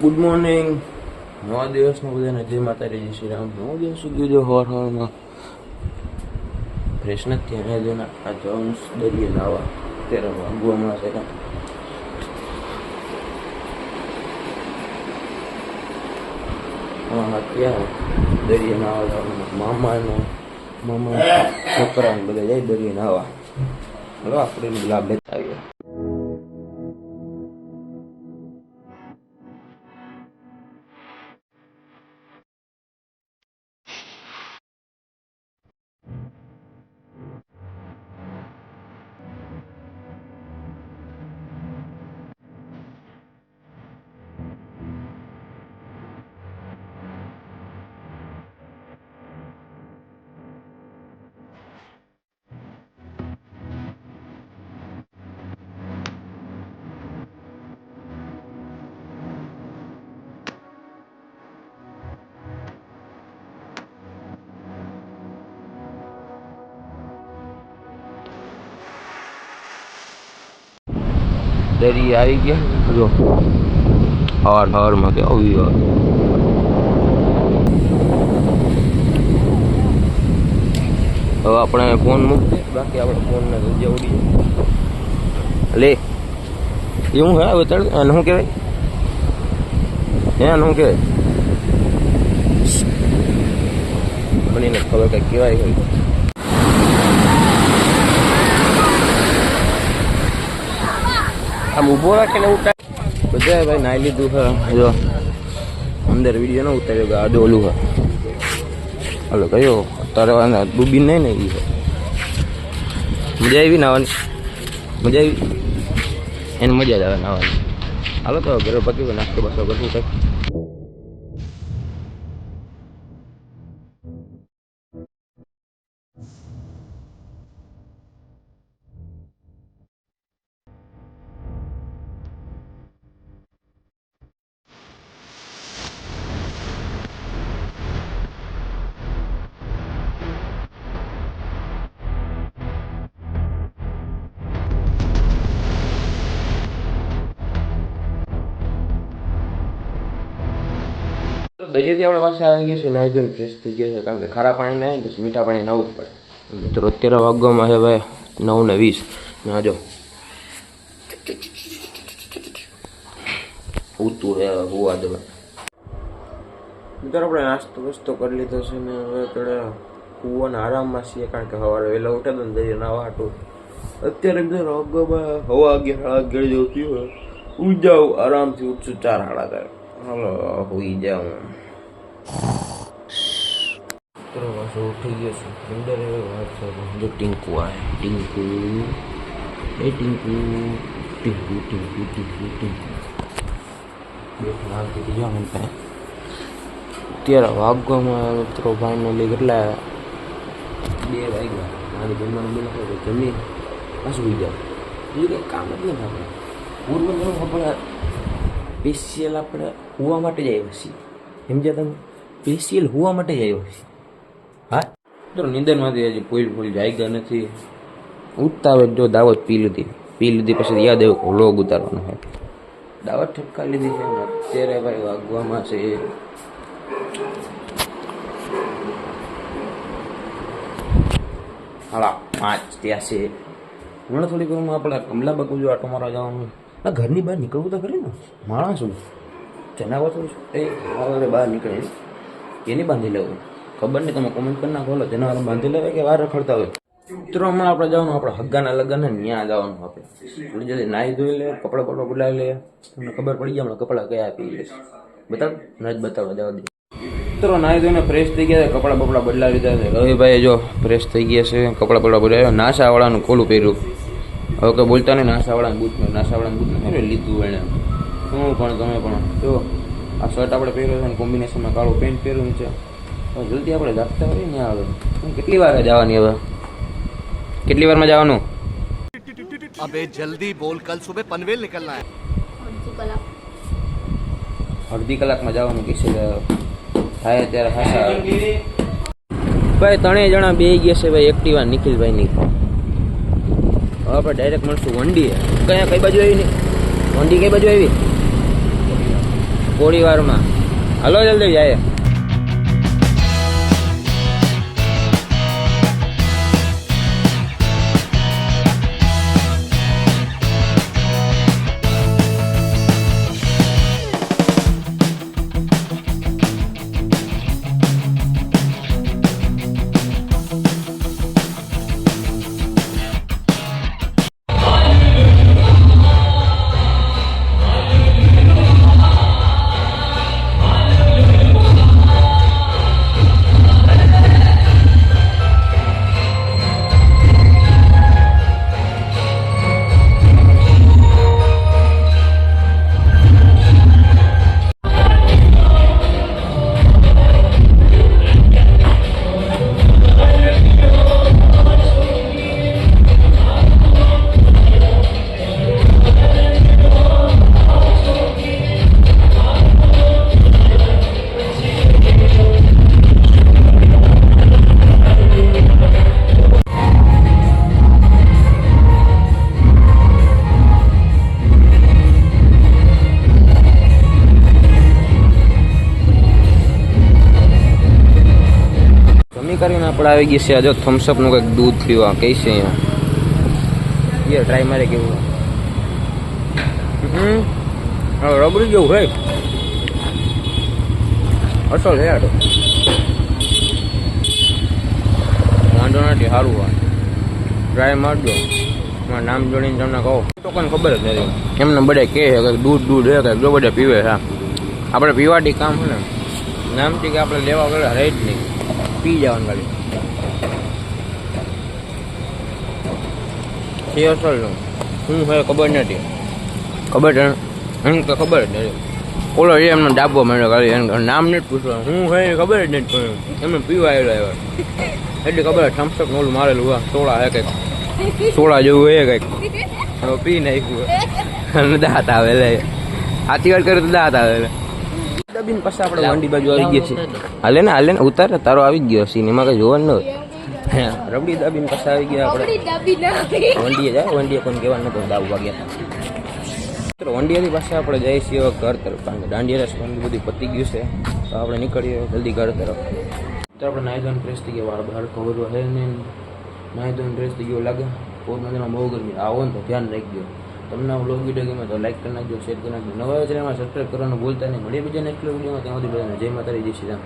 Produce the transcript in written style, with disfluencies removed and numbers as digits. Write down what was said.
Good morning. નવા દિવસનો બધાને જય માતાજી, જય શ્રી રામ. નવો દિવસ ઉગ્યો જો હવારમાં ફ્રેશ નથી અહીંયા જો આ જવાનું દરિયે નાવા અત્યારે વાગવામાં છે. હા ક્યાં દરિયે નાવા જવાનું મામા છોકરાને બધા જાય દરિયે નાવા. હલો આપણે લાભ લેતા આવીએ. દરિયે આવી ગયા જો હવારમાં કે આવી હવે આપણે ફોન મૂકીએ, બાકી આપણે ફોનને રજા ઉડીએ લે એવું હે હવે તળ શું કહેવાય હે શું કહેવાય મને નથી ખબર કંઈક કહેવાય હોય. આમ ઊભો રાખીને ઉતાર બધા ભાઈ નાઈ લીધું છે જો અંદર વિડીયો ન ઉતાર્યો કે આજો ઓલું છે હલો કયો અત્યારે ડૂબી નહીં ને એ મજા આવી નાવાની મજા આવી એને મજા જ આવે નાવાની. હાલો તો ઘરે પકી નાસ્તો બાસ્તો કરવું કંઈક. દરિયાથી આપણે પાસે આવી ગયા છે, નાઈ ધોઈને ફ્રેશ થઈ ગયા છે, કારણ કે ખારા પાણી નહીં તો મીઠા પાણી નવું જ પડે. મિત્રો અત્યારે વાગવામાં છે ભાઈ 9:20 ના જો ઉતું હે હોવા દવા. મિત્રો આપણે નાસ્તો વસ્તો કરી લીધો છે ને હવે થોડે કૂવાના આરામમાં છીએ, કારણ કે સવારે વહેલા ઉઠે તો દરિયા નાવા હાટું. અત્યારે બધા વાગવામાં હવા 11 જેવું થયું ઉજાવ આરામથી ઉઠશું 4 સાડા 4. હાલો હોઈ જાઉં મિત્રો પાછો ઉઠી ગયો છે અંદર એવો વાત છે જો ટીંકુ આવે ટીંકુ એ ટીંકુ ટીંકુ ટીંકુ ટીંકુ ટીંકુ બેઠ લાગતી હતી જો મને પાસે. અત્યારે વાગવામાં મિત્રો ભાઈનો લઈ કેટલા 2 વાગ્યા મારે જમવાનું બનાવો જમી પાછું હોઈ જાવ બીજું કંઈ કામ જ નથી. આપણે પૂર્વ આપણે સ્પેશિયલ આપણે હોવા માટે જ આવ્યા છીએ, સમજ્યા તમે? સ્પેશિયલ હોવા માટે જ આવ્યા છીએ. હા તો નિંદરમાંથી હજી ફૂલ જાગ્યા નથી. ઉઠતા હોય જો દાવત પી લીધી પછી યાદ આવ્યું કે વ્લોગ ઉતારવાનો હોય, દાવત ઠપકા લીધી છે. અત્યારે ભાઈ વાગવામાં છે 5:30 ત્યાં છે. હમણાં થોડીક વારમાં આપણે કમલા બાગુ જો આટો મારવા જવાનું. આ ઘરની બહાર નીકળવું તો ખરી ને માણસ શું જનાવર થોડું એ સવારે બહાર નીકળે એની બાંધી લેવું ખબર નહીં. તમે કોમેન્ટ કરી નાખો જનાવર બાંધી લેવાય કે વાર રખડતા હોય. મિત્રો હમણાં આપણે જવાનું આપણે હગ્ગાના લગ્ન ને ત્યાં જવાનું. આપણે જલ્દી નાહી ધોઈ લે, કપડાં બોલાવી લે, તમને ખબર પડી જાય હમણાં કપડાં કયા આપી લે બતાવ ન જ બતાવવા જવા દે. મિત્રો નાહી ધોઈને ફ્રેશ થઈ ગયા છે, કપડાં બપડા બદલાવી દીધા છે. રવિભાઈ જો ફ્રેશ થઈ ગયા છે, કપડાં બપડા બદલાવ્યા. નાસાવાળાનું ખોલું પહેર્યું. હવે કંઈ બોલતા નહીં. નાસાવાળાનું બૂટ લીધું એને શું પણ તમે પણ જો આ શર્ટ આપણે પહેર્યો છે ને કોમ્બિનેશનમાં કાળું પેન્ટ પહેર્યું છે. જલ્દી આપણે જાગતા હોય ને આવે. કેટલી વાર જવાની હવે? કેટલી વારમાં જવાનું? अबे जल्दी बोल, कल सुबह पनवेल निकलना है. અડધી કલાકમાં જવાનું કીધું થાય ત્યારે ખાસા ભાઈ 3 જણા બે ગયા છે ભાઈ એક્ટિવા નિખિલભાઈ ની. હવે આપણે ડાયરેક્ટ મળશું વંડી. કઈ બાજુ આવી નહીં વંડી? કઈ બાજુ આવી થોડી વારમાં. હલો જલ્દી જાય. કરીને આપણે આવી ગઈ છે જો થમ્સઅપ નું કંઈક દૂધ પીવા કઈ છે અહીંયા યાર ટ્રાય મારે કેવું રબડી જેવું હોય અસલ છે યાર વાંધો નથી સારું હોય ટ્રાય મારજો મારું નામ જોડીને તમને કહો તો કોઈને ખબર જ નથી એમને બધા કહે છે કે દૂધ દૂધ છે કે જો બધા પીવે છે આપણે પીવાથી કામ છે ને નામથી કે આપણે લેવા વગર રહે જ નહીં પી જવાનું ખાલી એ અસલનું શું હોય ખબર નથી ખબર એમ તો ખબર જ નથી ઓલો એ એમને ડાબો મળ્યો ખાલી એનું નામ નથી પૂછવાનું શું હોય ખબર જ નથી એમને પીવા આવ્યો એટલી ખબર થમ્સઅપ ઓલું મારેલું હોય સોડા હે કંઈક સોડા જેવું હોય કંઈક હવે પી નાખ્યું દાંત આવે લે આથી વાર કરે તો દાંત આવે દબીને પછી આપણે વંડી બાજુ આવી ગયા છીએ હાલે ને ઉતાર તારો આવી ગયો સિનેમા કઈ જોવાનું ન રબડી દાબીને પછી આવી ગયા આપણે વંડીએ જાય વંડીએ કોઈ કહેવાનું નતું દાવ વાગ્યા વંડીયાની પાસે આપણે જઈએ છીએ હવે ઘર તરફ કારણ કે દાંડિયા રસ બધું પતી ગયું છે તો આપણે નીકળીએ જલ્દી ઘર તરફ તો આપણે નાહી ધોઈને ફ્રેશ થઈ ગયા વાળ બહાર ખબર હે ને નાહી ધોઈને ફ્રેશ થઈ ગયો લાગે પોરબંદરમાં બહુ ગરમી આવો ને તો ધ્યાન રાખજો તમને આ વ્લોગ વિડીયો ગમે તો લાઈક કરી નાખજો શેર કરી નાખજો નવા ચેનલમાં સબસ્ક્રાઈબ કરવાનું ભૂલતા નહીં મળીએ બીજા નેક્સ્ટ વિડીયોમાં ત્યાં સુધી બધાને જય માતાજી જય શ્રી રામ.